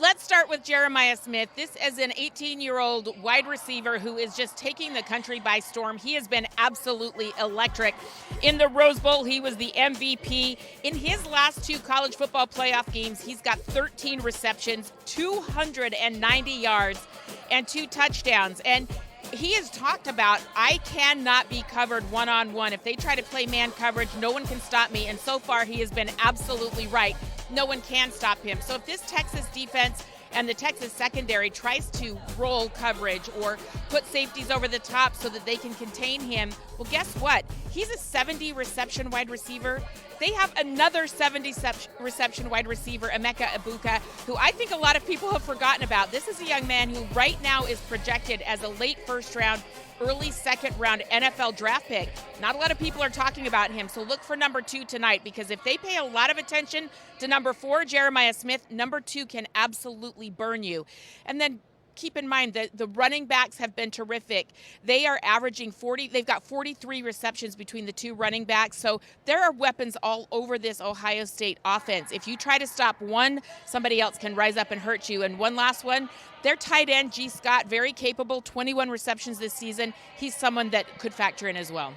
Let's start with Jeremiah Smith. This is an 18-year-old wide receiver who is just taking the country by storm. He has been absolutely electric. In the Rose Bowl, he was the MVP. In his last 2 college football playoff games, he's got 13 receptions, 290 yards, and 2 touchdowns. And he has talked about, I cannot be covered one-on-one. If they try to play man coverage, no one can stop me. And so far, he has been absolutely right. No one can stop him. So if this Texas defense and the Texas secondary tries to roll coverage or put safeties over the top so that they can contain him, well, guess what? He's a 70 reception wide receiver. They have another 70 reception wide receiver, Emeka Egbuka, who I think a lot of people have forgotten about. This is a young man who right now is projected as a late first round, early second round NFL draft pick. Not a lot of people are talking about him, so look for number 2 tonight, because if they pay a lot of attention to number 4, Jeremiah Smith, number 2 can absolutely burn you. And then keep in mind that the running backs have been terrific. They are averaging 40. They've got 43 receptions between the 2 running backs. So there are weapons all over this Ohio State offense. If you try to stop one, somebody else can rise up and hurt you. And one last one, their tight end, G. Scott, very capable, 21 receptions this season. He's someone that could factor in as well.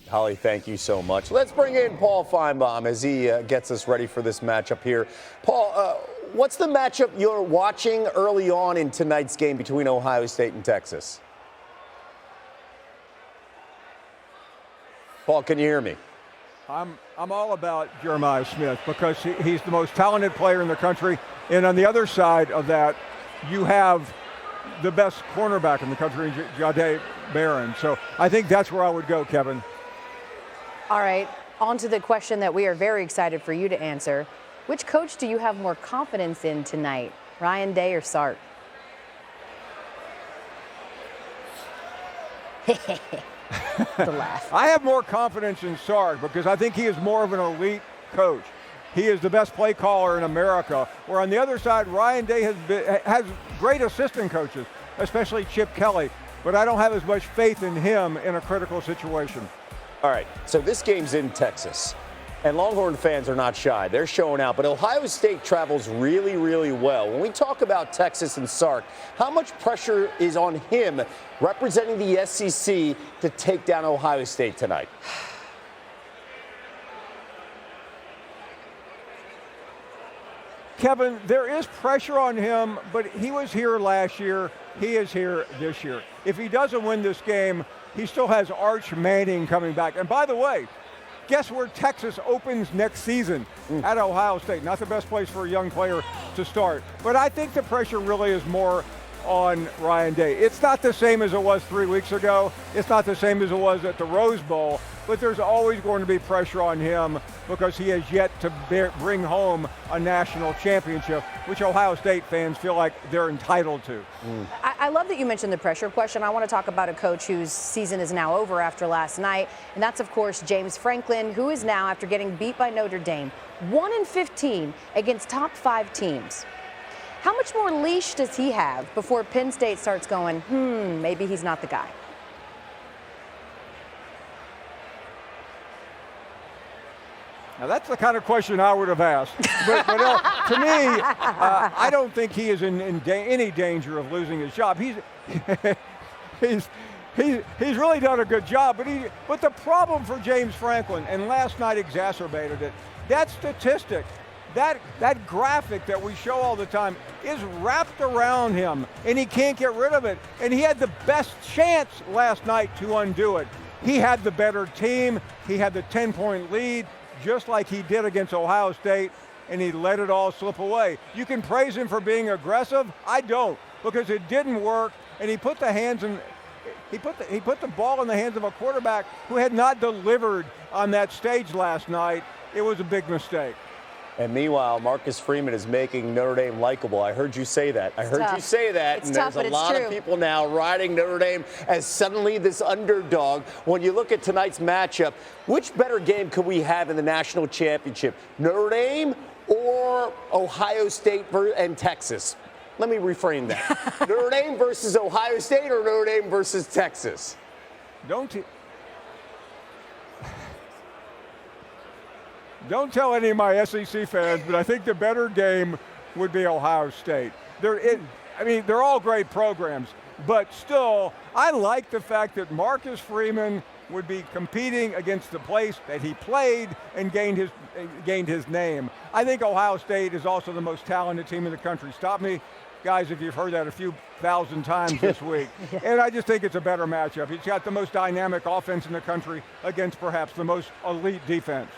Holly, thank you so much. Let's bring in Paul Feinbaum as he gets us ready for this matchup here. Paul, what's the matchup you're watching early on in tonight's game between Ohio State and Texas? Paul, can you hear me? I'm all about Jeremiah Smith because he's the most talented player in the country. And on the other side of that, you have the best cornerback in the country, Jahdae Barron. So I think that's where I would go, Kevin. All right, on to the question that we are very excited for you to answer. Which coach do you have more confidence in tonight, Ryan Day or Sark? The laugh. I have more confidence in Sark because I think he is more of an elite coach. He is the best play caller in America. Where on the other side, Ryan Day has great assistant coaches, especially Chip Kelly. But I don't have as much faith in him in a critical situation. All right, so this game's in Texas, and Longhorn fans are not shy. They're showing out, but Ohio State travels really, really well. When we talk about Texas and Sark, how much pressure is on him representing the SEC to take down Ohio State tonight? Kevin, there is pressure on him, but he was here last year. He is here this year. If he doesn't win this game, he still has Arch Manning coming back. And by the way, guess where Texas opens next season? At Ohio State. Not the best place for a young player to start. But I think the pressure really is more on Ryan Day. It's not the same as it was 3 weeks ago. It's not the same as it was at the Rose Bowl. But there's always going to be pressure on him because he has yet to bring home a national championship, which Ohio State fans feel like they're entitled to. I love that you mentioned the pressure question. I want to talk about a coach whose season is now over after last night, and that's, of course, James Franklin, who is now, after getting beat by Notre Dame, 1-15 against top 5 teams. How much more leash does he have before Penn State starts going, maybe he's not the guy? Now, that's the kind of question I would have asked. But to me, I don't think he is in any danger of losing his job. He's really done a good job. But the problem for James Franklin, and last night exacerbated it, that statistic, that graphic that we show all the time is wrapped around him, and he can't get rid of it. And he had the best chance last night to undo it. He had the better team. He had the 10-point lead, just like he did against Ohio State, and he let it all slip away. You can praise him for being aggressive. I don't, because it didn't work, and he put the ball in the hands of a quarterback who had not delivered on that stage last night. It was a big mistake. And meanwhile, Marcus Freeman is making Notre Dame likable. I heard you say that. It's tough, there's a lot of people now riding Notre Dame as suddenly this underdog. When you look at tonight's matchup, which better game could we have in the national championship? Notre Dame or Ohio State and Texas? Let me reframe that. Notre Dame versus Ohio State or Notre Dame versus Texas? Don't tell any of my SEC fans, but I think the better game would be Ohio State. They're all great programs, but still, I like the fact that Marcus Freeman would be competing against the place that he played and gained his name. I think Ohio State is also the most talented team in the country. Stop me, guys, if you've heard that a few thousand times this week. Yeah. And I just think it's a better matchup. He's got the most dynamic offense in the country against perhaps the most elite defense.